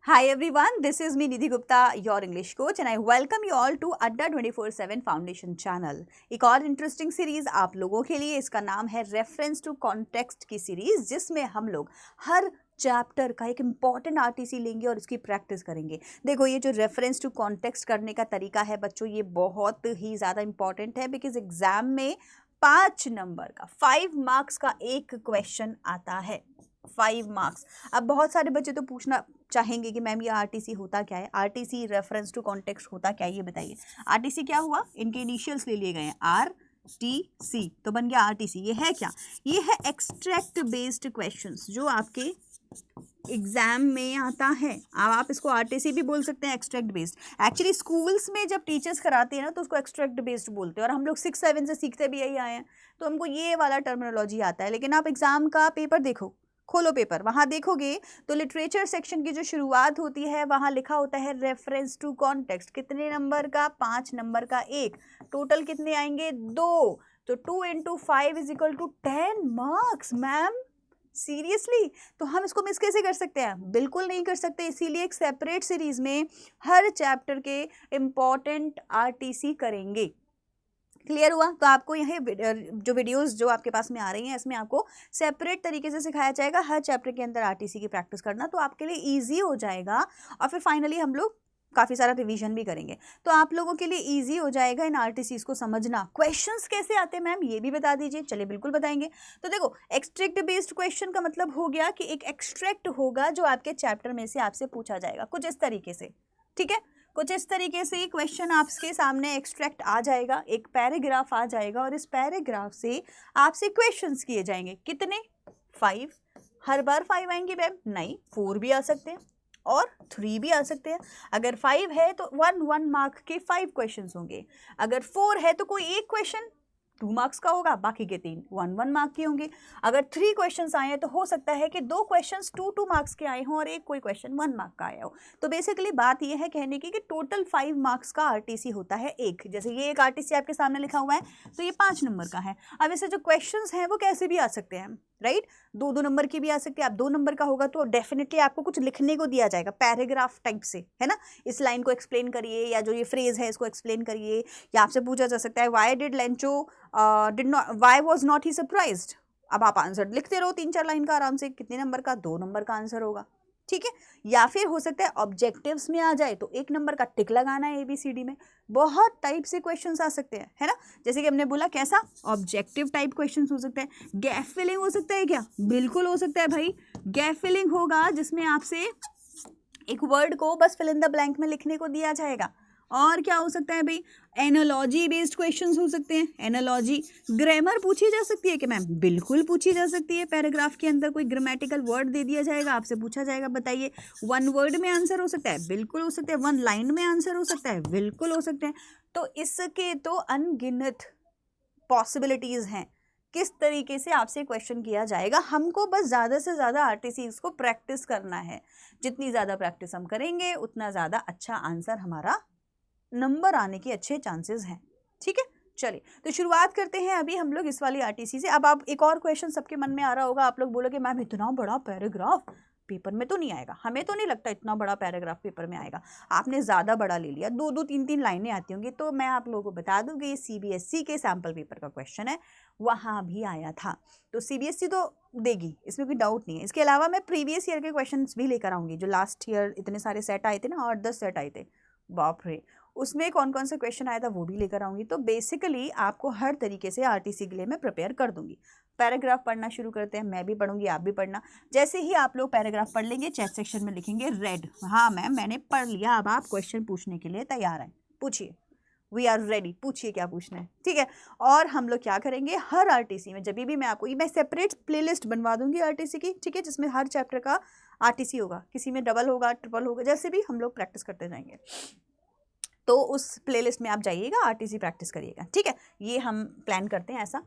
Hi everyone, this is me Nidhi Gupta, your English coach and I welcome you all to Adda 24/7 Foundation channel। एक और interesting series आप लोगों के लिए, इसका नाम है रेफरेंस टू कॉन्टेक्स्ट की सीरीज, जिसमें हम लोग हर चैप्टर का एक इम्पॉर्टेंट आरटीसी लेंगे और इसकी प्रैक्टिस करेंगे। देखो, ये जो रेफरेंस टू कॉन्टेक्स्ट करने का तरीका है बच्चों, ये बहुत ही ज़्यादा इंपॉर्टेंट है बिकॉज एग्जाम में 5 नंबर का 5 मार्क्स का एक क्वेश्चन आता है। 5 मार्क्स। अब बहुत सारे बच्चे तो पूछना चाहेंगे कि मैम ये आरटीसी होता क्या है, आरटीसी रेफरेंस टू कॉन्टेक्स्ट होता क्या है, ये बताइए। आरटीसी क्या हुआ, इनके इनिशियल्स ले लिए गए हैं आरटीसी, तो बन गया आरटीसी। ये है क्या, ये है एक्सट्रैक्ट बेस्ड क्वेश्चंस जो आपके एग्जाम में आता है। अब आप इसको आरटीसी भी बोल सकते हैं, एक्सट्रैक्ट बेस्ड। एक्चुअली स्कूल्स में जब टीचर्स कराते हैं ना तो उसको एक्सट्रैक्ट बेस्ड बोलते हैं, और हम लोग 6-7 से सीखते भी यही आए हैं, तो हमको ये वाला टर्मिनोलॉजी आता है। लेकिन आप एग्जाम का पेपर देखो, खोलो पेपर, वहाँ देखोगे तो लिटरेचर सेक्शन की जो शुरुआत होती है वहाँ लिखा होता है रेफरेंस टू कॉन्टेक्स्ट। कितने नंबर का, 5 नंबर का एक, टोटल कितने आएंगे, 2। तो 2 × 5 = 10 मार्क्स। मैम सीरियसली, तो हम इसको मिस कैसे कर सकते हैं, बिल्कुल नहीं कर सकते। इसीलिए एक सेपरेट सीरीज में हर चैप्टर के इम्पॉर्टेंट आरटीसी करेंगे। क्लियर हुआ? तो आपको यह जो वीडियोस जो आपके पास में आ रही हैं, इसमें आपको सेपरेट तरीके से सिखाया जाएगा हर चैप्टर के अंदर आरटीसी की प्रैक्टिस करना, तो आपके लिए इजी हो जाएगा। और फिर फाइनली हम लोग काफ़ी सारा रिवीजन भी करेंगे, तो आप लोगों के लिए इजी हो जाएगा इन आरटीसीज को समझना। क्वेश्चंस कैसे आते हैं मैम, ये भी बता दीजिए। चलिए बिल्कुल बताएंगे। तो देखो, एक्सट्रैक्ट बेस्ड क्वेश्चन का मतलब हो गया कि एक एक्सट्रैक्ट होगा जो आपके चैप्टर में से आपसे पूछा जाएगा, कुछ इस तरीके से। ठीक है, कुछ इस तरीके से क्वेश्चन आपके सामने एक्सट्रैक्ट आ जाएगा, एक पैराग्राफ आ जाएगा, और इस पैराग्राफ से आपसे क्वेश्चंस किए जाएंगे। कितने, 5। हर बार 5 आएंगे मैम, नहीं, 4 भी आ सकते हैं और 3 भी आ सकते हैं। अगर 5 है तो 1 मार्क के 5 क्वेश्चंस होंगे। अगर 4 है तो कोई एक क्वेश्चन 2 मार्क्स का होगा, बाकी के 3 1 मार्क के होंगे। अगर 3 क्वेश्चंस आए हैं तो हो सकता है कि 2 क्वेश्चंस 2 मार्क्स के आए हों और एक कोई क्वेश्चन 1 मार्क का आया हो। तो बेसिकली बात यह है कहने की कि टोटल 5 मार्क्स का आरटीसी होता है एक। जैसे ये एक आरटीसी आपके सामने लिखा हुआ है, तो ये 5 नंबर का है। अब इससे जो क्वेश्चंस हैं वो कैसे भी आ सकते हैं, राइट। 2-2 नंबर की भी आ सकती है। आप 2 नंबर का होगा तो डेफिनेटली आपको कुछ लिखने को दिया जाएगा पैराग्राफ टाइप से, है ना। इस लाइन को एक्सप्लेन करिए, या जो ये फ्रेज है इसको एक्सप्लेन करिए, या आपसे पूछा जा सकता है why did Lencho why was not he surprised. अब आप आंसर लिखते रहो 3-4 लाइन का आराम से। कितने नंबर का, 2 नंबर का आंसर होगा। ठीक है, या फिर हो सकता है ऑब्जेक्टिव्स में आ जाए तो 1 नंबर का टिक लगाना है ABCD में। बहुत टाइप से क्वेश्चंस आ सकते हैं, है ना। जैसे कि हमने बोला कैसा, ऑब्जेक्टिव टाइप क्वेश्चंस हो सकते हैं। गैप फिलिंग हो सकता है क्या, बिल्कुल हो सकता है भाई। गैप फिलिंग होगा जिसमें आपसे एक वर्ड को बस फिल इन द ब्लैंक में लिखने को दिया जाएगा। और क्या हो सकता है भाई, एनालॉजी बेस्ड क्वेश्चंस हो सकते हैं। एनालॉजी, ग्रामर पूछी जा सकती है कि मैम, बिल्कुल पूछी जा सकती है। पैराग्राफ के अंदर कोई ग्रामेटिकल वर्ड दे दिया जाएगा, आपसे पूछा जाएगा बताइए 1 वर्ड में आंसर हो सकता है, बिल्कुल हो सकता है। 1 लाइन में आंसर हो सकता है, बिल्कुल हो सकते हैं। तो इसके तो अनगिनत पॉसिबिलिटीज हैं किस तरीके से आपसे क्वेश्चन किया जाएगा। हमको बस ज़्यादा से ज़्यादा आरटीसीज को प्रैक्टिस करना है। जितनी ज़्यादा प्रैक्टिस हम करेंगे उतना ज़्यादा अच्छा आंसर, हमारा नंबर आने के अच्छे चांसेस हैं। ठीक है, चलिए तो शुरुआत करते हैं अभी हम लोग इस वाली आरटीसी से। अब आप एक और क्वेश्चन सबके मन में आ रहा होगा, आप लोग बोलोगे मैम इतना बड़ा पैराग्राफ पेपर में तो नहीं आएगा। हमें तो नहीं लगता इतना बड़ा पैराग्राफ पेपर में आएगा। आपने ज़्यादा बड़ा ले लिया, 2-2 3-3 लाइनें आती होंगी। तो मैं आप लोगों को बता दूँ कि ये CBSE के सैम्पल पेपर का क्वेश्चन है, वहाँ भी आया था। तो CBSE तो देगी, इसमें कोई डाउट नहीं है। इसके अलावा मैं प्रीवियस ईयर के क्वेश्चन भी लेकर आऊँगी। जो लास्ट ईयर इतने सारे सेट आए थे ना, 8-10 सेट आए थे, बाप रे, उसमें कौन कौन से क्वेश्चन आया था वो भी लेकर आऊँगी। तो बेसिकली आपको हर तरीके से आरटीसी के लिए मैं प्रिपेयर कर दूँगी। पैराग्राफ पढ़ना शुरू करते हैं, मैं भी पढ़ूंगी, आप भी पढ़ना। जैसे ही आप लोग पैराग्राफ पढ़ लेंगे, चैट सेक्शन में लिखेंगे रेड, हाँ मैम मैंने पढ़ लिया। अब आप क्वेश्चन पूछने के लिए तैयार हैं, पूछिए, वी आर रेडी, पूछिए क्या पूछना है। ठीक है, और हम लोग क्या करेंगे, हर आरटीसी में जब भी मैं आपको, मैं सेपरेट प्लेलिस्ट बनवा दूंगी आरटीसी की, ठीक है, जिसमें हर चैप्टर का आरटीसी होगा। किसी में डबल होगा, ट्रिपल होगा, जैसे भी हम लोग प्रैक्टिस करते जाएंगे। तो उस प्लेलिस्ट में आप जाइएगा, आरटीसी प्रैक्टिस करिएगा। ठीक है, ये हम प्लान करते हैं ऐसा।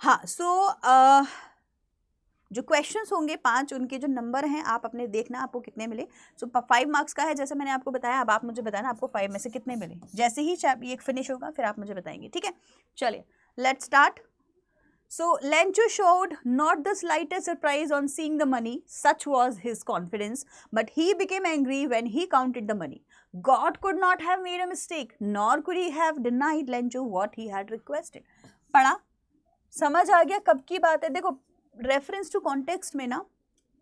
हाँ, सो जो क्वेश्चंस होंगे 5, उनके जो नंबर हैं आप अपने देखना आपको कितने मिले। सो 5 मार्क्स का है, जैसे मैंने आपको बताया। अब आप मुझे बताना आपको 5 में से कितने मिले। जैसे ही ये फिनिश होगा फिर आप मुझे बताएंगे। ठीक है, चलिए let's start. So Lencho showed not the slightest surprise on seeing the money, such was his confidence, but he became angry when he counted the money. God could not have made a mistake, nor could he have denied Lencho what he had requested. पढ़ा, समझ आ गया कब की बात है? देखो, reference to context में ना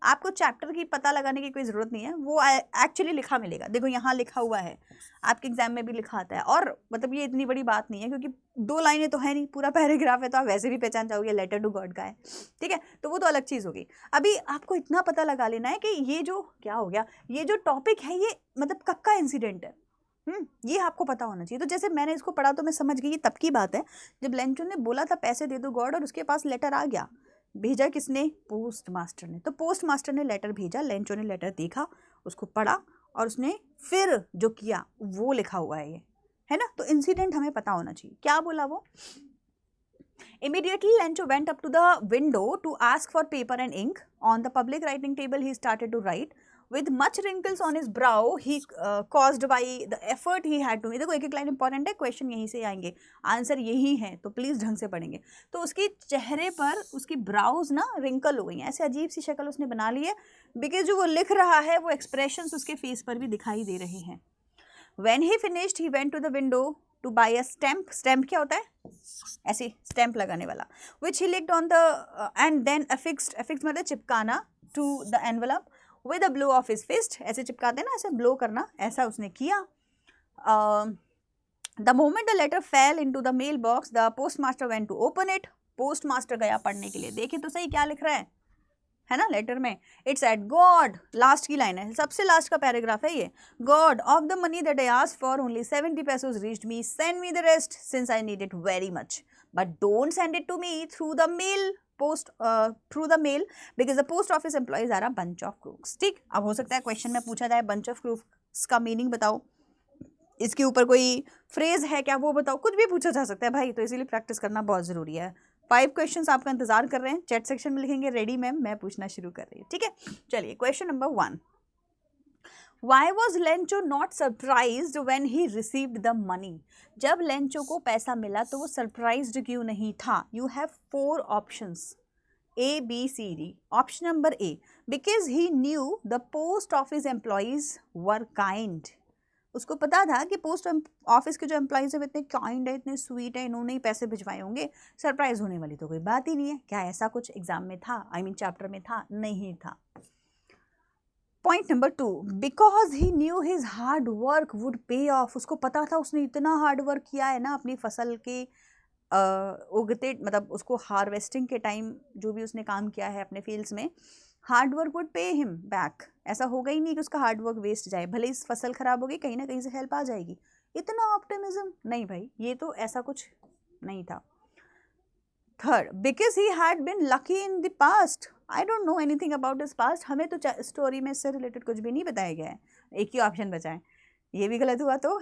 आपको चैप्टर की पता लगाने की कोई ज़रूरत नहीं है, वो एक्चुअली लिखा मिलेगा। देखो यहाँ लिखा हुआ है, आपके एग्जाम में भी लिखा आता है, और मतलब ये इतनी बड़ी बात नहीं है क्योंकि 2 लाइनें तो है नहीं, पूरा पैराग्राफ है, तो आप वैसे भी पहचान जाओगे लेटर टू गॉड का है, ठीक है, तो वो तो अलग चीज़ होगी। अभी आपको इतना पता लगा लेना है कि ये जो क्या हो गया, ये जो टॉपिक है ये मतलब कब का इंसिडेंट है, ये आपको पता होना चाहिए। तो जैसे मैंने इसको पढ़ा तो मैं समझ गई ये तब की बात है जब लेंचो ने बोला था पैसे दे दो गॉड, और उसके पास लेटर आ गया। भेजा किसने? पोस्ट मास्टर ने। तो पोस्ट मास्टर ने लेटर भेजा, लेंचो ने लेटर देखा, उसको पढ़ा, और उसने फिर जो किया वो लिखा हुआ है, ये है ना। तो इंसिडेंट हमें पता होना चाहिए। क्या बोला वो? Immediately, Lencho went up to the window to ask for paper and ink. On the public writing table, he started to write. With much wrinkles on his brow, he caused by the effort he had to make. देखो एक एक line important है, question यहीं से आएंगे, answer यही है, तो प्लीज ढंग से पढ़ेंगे। तो उसके चेहरे पर उसकी ब्राउज ना रिंकल हो गई हैं, ऐसे अजीब सी शक्ल उसने बना ली है, बिकॉज जो वो लिख रहा है वो एक्सप्रेशंस उसके फेस पर भी दिखाई दे रहे हैं। When he finished, he went to the window to buy a stamp. Stamp क्या होता है? ऐसे स्टैम्प लगाने वाला, which he licked on the and then affixed मतलब चिपकाना to the envelope with a blow of his fist. ऐसे चिपकाते हैं ना, ऐसे ब्लो करना, ऐसा उसने किया। The moment the letter fell into the mailbox, the postmaster went to open it. postmaster गया पढ़ने के लिए, देखे तो सही क्या लिख रहा है ना लेटर में। इट्स एट गॉड, लास्ट की लाइन है, सबसे लास्ट का पैराग्राफ है ये। God, of the money that I asked for only 70 pesos reached me, send me the rest since I need it very much, but don't send it to me through the mail because the post office employees are a bunch of crooks. ठीक, अब हो सकता है question में पूछा जाए bunch of crooks का meaning बताओ, इसके ऊपर कोई फ्रेज है क्या वो बताओ, कुछ भी पूछा जा सकता है भाई, तो इसीलिए प्रैक्टिस करना बहुत ज़रूरी है। 5 क्वेश्चंस आपका इंतजार कर रहे हैं, चैट सेक्शन में लिखेंगे रेडी मैम, मैं पूछना शुरू कर रही हूँ, ठीक है। चलिए question number 1, why was Lencho not surprised when he received the money? जब लेंचो को पैसा मिला तो वो सरप्राइज्ड क्यों नहीं था? You have 4 options, A, B, C, D. Option number A, because he new the post office employees were kind. उसको पता था कि पोस्ट ऑफिस के जो एम्प्लॉइज है वो इतने काइंड है, इतने स्वीट है, इन्होंने ही पैसे भिजवाए होंगे, सरप्राइज होने वाली तो कोई बात ही नहीं है। क्या ऐसा कुछ एग्जाम में था, आई मीन चैप्टर में था? नहीं था। Point number 2, because he new his hard work would पे ऑफ। उसको पता था, उसने इतना हार्ड वर्क किया है ना अपनी फसल के उगते, मतलब उसको हार्वेस्टिंग के टाइम जो भी उसने काम किया है अपने फील्ड्स में, hard work would pay him back. ऐसा होगा ही नहीं कि उसका हार्ड वर्क वेस्ट जाए, भले इस फसल खराब होगी कहीं ना कहीं से हेल्प आ जाएगी। इतना ऑप्टिमिज्म नहीं भाई, ये तो ऐसा कुछ नहीं था। Third, because he had been lucky in the past. I don't know anything about this past, हमें तो स्टोरी में इससे रिलेटेड कुछ भी नहीं बताया गया है, एक ही ऑप्शन बचा है, ये भी गलत हुआ तो।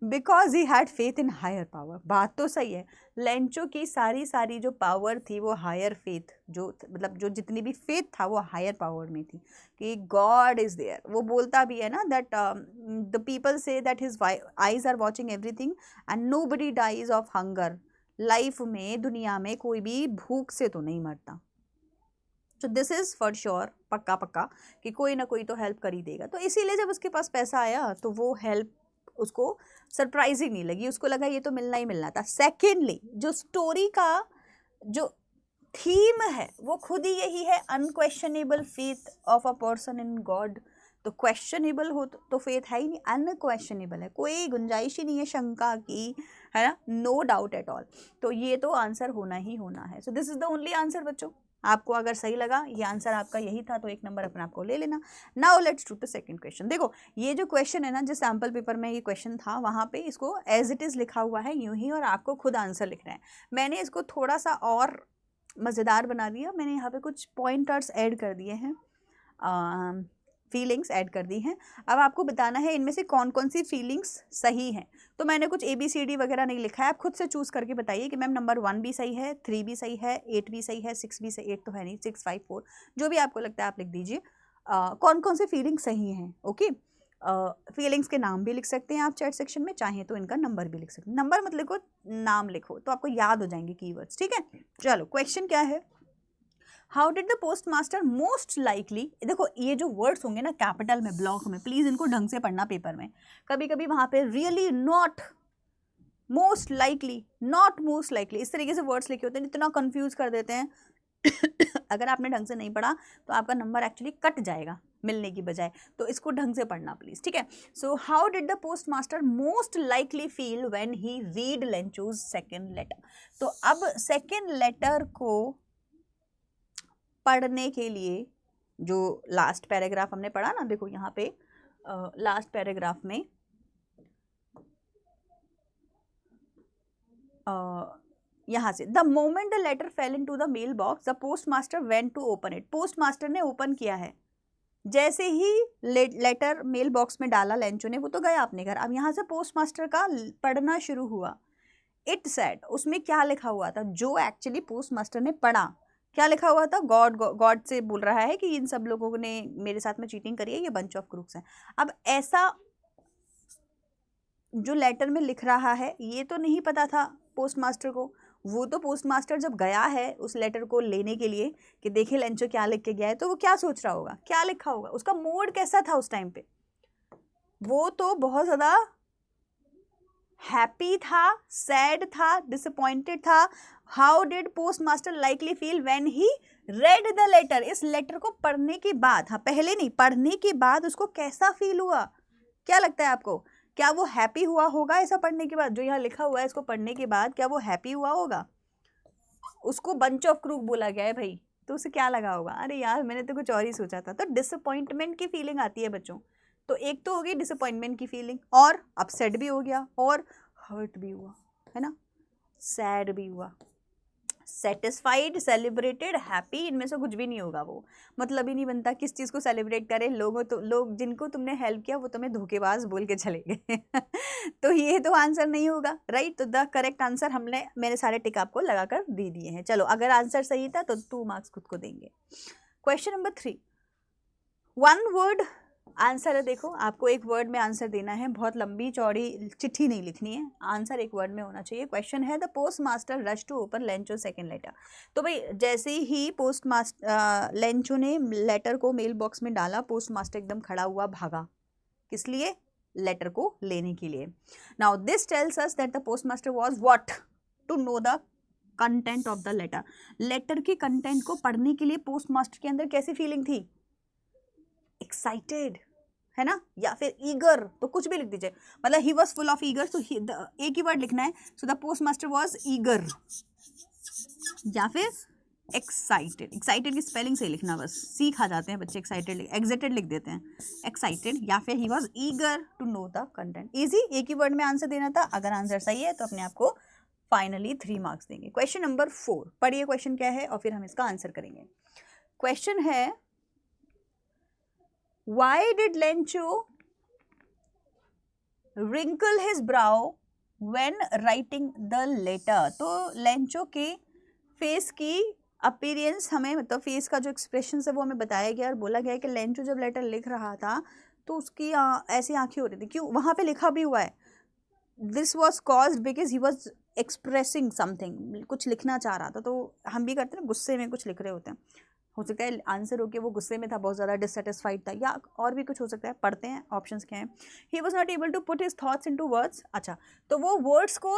Because he had faith in higher power, बात तो सही है, लेंचो की सारी जो पावर थी वो हायर फेथ, जो मतलब जो जितनी भी फेथ था वो हायर पावर में थी, कि गॉड इज देयर। वो बोलता भी है ना that the people say that his eyes are watching everything and nobody dies of hunger. Life में, दुनिया में कोई भी भूख से तो नहीं मरता। तो दिस इज़ फॉर श्योर, पक्का कि कोई ना कोई तो हेल्प कर ही देगा। तो इसीलिए जब उसके पास पैसा आया तो वो हेल्प उसको सरप्राइजिंग नहीं लगी, उसको लगा ये तो मिलना ही मिलना था। सेकेंडली, जो स्टोरी का जो थीम है वो खुद ही यही है, unquestionable faith of a person in God. तो क्वेश्चनेबल हो तो फेथ है ही नहीं, अनक्वेश्चनेबल है, कोई गुंजाइश ही नहीं है शंका की, है ना, नो डाउट एट ऑल। तो ये तो आंसर होना ही होना है। So this is the only answer बच्चों। आपको अगर सही लगा ये आंसर आपका यही था तो 1 नंबर अपने आप को ले लेना। Now let's do the second question. देखो ये जो क्वेश्चन है ना, जिस सैम्पल पेपर में ये क्वेश्चन था वहाँ पे इसको एज इट इज़ लिखा हुआ है यूं ही, और आपको खुद आंसर लिखना है। मैंने इसको थोड़ा सा और मज़ेदार बना दिया, मैंने यहाँ पे कुछ पॉइंटर्स ऐड कर दिए हैं, फीलिंग्स ऐड कर दी हैं। अब आपको बताना है इनमें से कौन कौन सी फीलिंग्स सही हैं। तो मैंने कुछ ABCD वगैरह नहीं लिखा है, आप खुद से चूज़ करके बताइए कि मैम नंबर 1 भी सही है, 3 भी सही है, 8 भी सही है, 6 भी सही, 8 तो है नहीं, 6, 5, 4, जो भी आपको लगता है आप लिख दीजिए कौन कौन से फीलिंग सही हैं। ओके, फीलिंग्स के नाम भी लिख सकते हैं आप चैट सेक्शन में, चाहे तो इनका नंबर भी लिख सकते हैं। नंबर मत लिखो, नाम लिखो, तो आपको याद हो जाएंगे कीवर्ड्स, ठीक है। चलो क्वेश्चन क्या है, how did the postmaster most likely, देखो ये जो वर्ड्स होंगे ना कैपिटल में, ब्लॉक में, प्लीज इनको ढंग से पढ़ना पेपर में, कभी कभी वहां पे really, not, most likely, not most likely, इस तरीके से वर्ड्स लिखे होते हैं, इतना कंफ्यूज कर देते हैं अगर आपने ढंग से नहीं पढ़ा तो आपका नंबर एक्चुअली कट जाएगा मिलने की बजाय, तो इसको ढंग से पढ़ना प्लीज, ठीक है। So how did the postmaster most likely feel when he read Lencho's second letter, तो अब सेकेंड लेटर को पढ़ने के लिए जो लास्ट पैराग्राफ हमने पढ़ा ना, देखो यहाँ पे लास्ट पैराग्राफ में यहाँ से, the moment the letter fell into the mailbox the postmaster went to open it, postmaster ने ओपन किया है, जैसे ही लेटर मेल बॉक्स में डाला लेंचो ने, वो तो गया अपने घर, अब यहाँ से पोस्ट मास्टर का पढ़ना शुरू हुआ। इट सेड, उसमें क्या लिखा हुआ था, जो एक्चुअली पोस्ट मास्टर ने पढ़ा, क्या लिखा हुआ था, गॉड गॉड से बोल रहा है कि इन सब लोगों ने मेरे साथ में चीटिंग करी है, ये बंच ऑफ क्रूक्स हैं। अब ऐसा जो लेटर में लिख रहा है ये तो नहीं पता था पोस्ट मास्टर को, वो तो पोस्ट मास्टर जब गया है उस लेटर को लेने के लिए कि देखे लेंचो क्या लिख के गया है, तो वो क्या सोच रहा होगा, क्या लिखा होगा, उसका मूड कैसा था उस टाइम पे, वो तो बहुत ज़्यादा हैप्पी था, सैड था, डिसअपॉइंटेड था। How did postmaster likely feel when he read the letter, इस लेटर को पढ़ने के बाद, हाँ पहले नहीं, पढ़ने के बाद उसको कैसा फील हुआ, क्या लगता है आपको, क्या वो हैप्पी हुआ होगा ऐसा पढ़ने के बाद, जो यहाँ लिखा हुआ है इसको पढ़ने के बाद क्या वो हैप्पी हुआ होगा, उसको बंच ऑफ क्रूक बोला गया है भाई, तो उसे क्या लगा होगा, अरे यार मैंने तो कुछ और ही सोचा था, तो डिसअपॉइंटमेंट की फीलिंग आती है बच्चों, तो एक तो होगी डिसअपॉइंटमेंट की फीलिंग, और अपसेट भी हो गया, और हर्ट भी हुआ, है ना, सैड भी हुआ, सेटिस्फाइड, सेलिब्रेटेड, हैप्पी, इनमें से कुछ भी नहीं होगा, वो मतलब ही नहीं बनता किस चीज़ को सेलिब्रेट करें, लोग जिनको तुमने हेल्प किया वो तुम्हें धोखेबाज बोल के चले गए तो ये तो आंसर नहीं होगा, राइट। तो द करेक्ट आंसर मैंने सारे टिक आपको लगाकर दे दिए हैं। चलो अगर आंसर सही था तो 2 मार्क्स खुद को देंगे। क्वेश्चन नंबर 3, 1 वर्ड आंसर है, देखो आपको एक वर्ड में आंसर देना है, बहुत लंबी चौड़ी चिट्ठी नहीं लिखनी है, आंसर एक वर्ड में होना चाहिए। क्वेश्चन है, the postmaster rush to open Lencho second letter, तो भाई जैसे ही पोस्ट मास्टर लेंचो ने लेटर को मेल बॉक्स में डाला, पोस्ट मास्टर एकदम खड़ा हुआ भागा, किस लिए, लेटर को लेने के लिए। Now this tells us that the postmaster was what, to know the content of the letter, letter के कंटेंट को पढ़ने के लिए पोस्ट मास्टर के अंदर कैसी फीलिंग थी, एक्साइटेड, है ना, या फिर ईगर, तो कुछ भी लिख दीजिए, मतलब he was full of eager, तो एक ही वर्ड लिखना है, so the postmaster was eager, या फिर एक्साइटेड, एक्साइटेड की स्पेलिंग सही लिखना, बस सीख आ जाते हैं बच्चे, एक्साइटेड एक्साइटेड लिख देते हैं, एक्साइटेड, या फिर he was eager to know the content, easy, एक ही वर्ड में आंसर देना था, अगर आंसर सही है तो अपने आप को फाइनली 3 मार्क्स देंगे। क्वेश्चन नंबर 4, पढ़िए क्वेश्चन क्या है और फिर हम इसका आंसर करेंगे। क्वेश्चन है, why did Lencho wrinkle his brow when writing the letter, तो लेंचो के फेस की अपीयरेंस हमें, मतलब फेस का जो एक्सप्रेशन है वो हमें बताया गया और बोला गया है कि लेंचो जब लेटर लिख रहा था तो उसकी ऐसी आंखें हो रही थी, क्यों, वहाँ पे लिखा भी हुआ है, this was caused because he was expressing something, कुछ लिखना चाह रहा था, तो हम भी करते हैं गुस्से में कुछ लिख रहे होते हैं, हो सकता है आंसर हो के वो गुस्से में था, बहुत ज़्यादा डिससेटिस्फाइड था, या और भी कुछ हो सकता है, पढ़ते हैं ऑप्शंस क्या हैं। He was not able to put his thoughts into words, अच्छा तो वो वर्ड्स को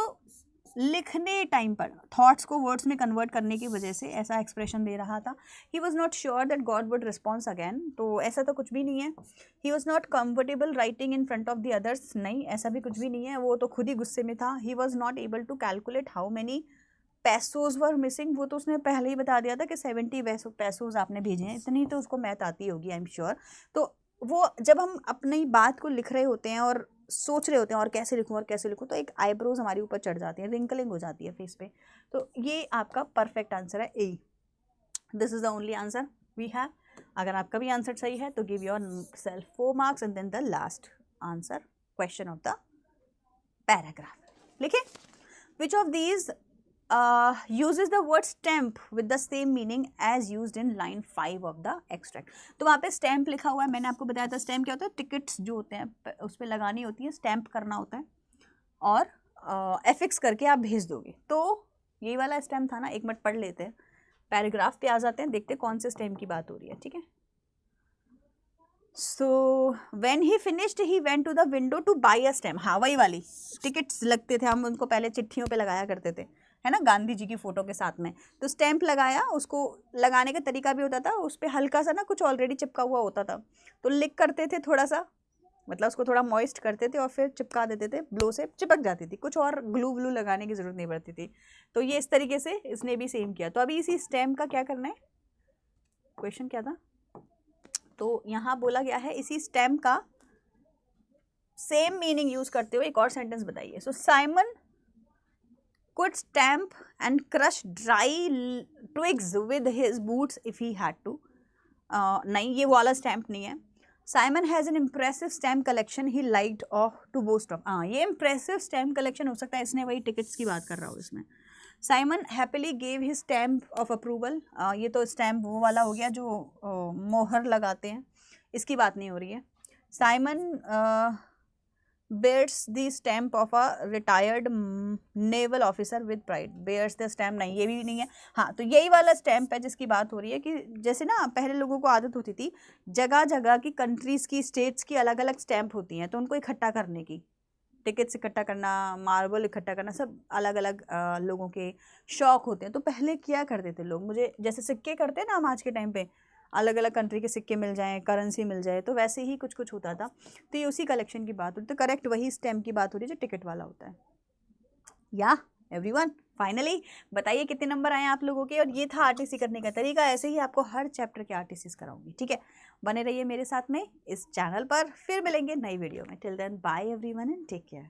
लिखने टाइम पर थॉट्स को वर्ड्स में कन्वर्ट करने की वजह से ऐसा एक्सप्रेशन दे रहा था। He was not sure that God would response again, तो ऐसा तो कुछ भी नहीं है। ही was not comfortable writing in front of the others, नहीं ऐसा भी कुछ भी नहीं है, वो तो खुद ही गुस्से में था। He was not able to calculate how many pesos were missing, वो तो उसने पहले ही बता दिया था कि 70 पैसोज आपने भेजे हैं, इतनी तो उसको मैथ आती होगी आई एम श्योर। तो वो जब हम अपनी बात को लिख रहे होते हैं और सोच रहे होते हैं और कैसे लिखूं, तो एक आईब्रोज हमारे ऊपर चढ़ जाती है, रिंकलिंग हो जाती है फेस पे, तो ये आपका परफेक्ट आंसर है A, this is the only answer we have. अगर आपका भी आंसर सही है तो give yourself 4 marks and then the last answer question of the paragraph. लिखे, which of these uses the word stamp with the same meaning as used in line 5 of the extract. तो वहाँ पे stamp लिखा हुआ है, मैंने आपको बताया था स्टैम्प क्या होता है, टिकट्स जो होते हैं उस पर लगानी होती है, स्टैम्प करना होता है और एफिक्स करके आप भेज दोगे। तो यही वाला स्टैम्प था ना, एक मिनट पढ़ लेते हैं, पैराग्राफ पे आ जाते हैं, देखते हैं कौन से स्टैम्प की बात हो रही है, ठीक है। So when he finished he went to the window to buy a stamp. हाँ वही वाली टिकट्स लगते थे, हम उनको पहले चिट्ठियों पे लगाया करते थे, है ना, गांधी जी की फ़ोटो के साथ में। तो स्टैम्प लगाया, उसको लगाने का तरीका भी होता था, उस पर हल्का सा ना कुछ ऑलरेडी चिपका हुआ होता था, तो लिख करते थे थोड़ा सा, मतलब उसको थोड़ा मॉइस्ट करते थे और फिर चिपका देते थे, ब्लो से चिपक जाती थी, कुछ और ग्लू व्लू लगाने की ज़रूरत नहीं पड़ती थी। तो ये इस तरीके से इसने भी सेम किया। तो अभी इसी स्टैम्प का क्या करना है, क्वेश्चन क्या था, तो यहाँ बोला गया है इसी स्टैम्प का सेम मीनिंग यूज करते हुए एक और सेंटेंस बताइए। सो Simon could stamp and crush dry twigs with his boots if he had to. नहीं, ये वाला स्टैम्प नहीं है। Simon has an impressive stamp collection he liked of to boast of. हाँ, ये इम्प्रेसिव स्टैम्प कलेक्शन हो सकता है, इसने वही टिकट्स की बात कर रहा हो इसमें। Simon happily gave his stamp of approval. ये तो स्टैम्प वो वाला हो गया जो मोहर लगाते हैं, इसकी बात नहीं हो रही है। Simon bears the stamp of a retired naval officer with pride. bears the stamp नहीं, ये भी नहीं है। हाँ, तो यही वाला स्टैम्प है जिसकी बात हो रही है कि जैसे ना पहले लोगों को आदत होती थी, जगह जगह की कंट्रीज़ की, स्टेट्स की अलग अलग स्टैम्प होती हैं, तो उनको इकट्ठा करने की, टिकट्स इकट्ठा करना, मार्बल इकट्ठा करना, सब अलग अलग लोगों के शौक होते हैं। तो पहले किया करते थे लोग, मुझे जैसे सिक्के करते हैं ना हम आज के टाइम पे, अलग अलग कंट्री के सिक्के मिल जाएं, करेंसी मिल जाए, तो वैसे ही कुछ कुछ होता था। तो ये उसी कलेक्शन की बात होती है। तो करेक्ट वही स्टैम्प की बात हो रही है जो टिकट वाला होता है। या एवरीवन, फाइनली बताइए कितने नंबर आए आप लोगों के। और ये था आरटीसी करने का तरीका। ऐसे ही आपको हर चैप्टर के आरटीसीस कराऊंगी, ठीक है। बने रहिए मेरे साथ में इस चैनल पर, फिर मिलेंगे नई वीडियो में। Till then bye everyone and take care.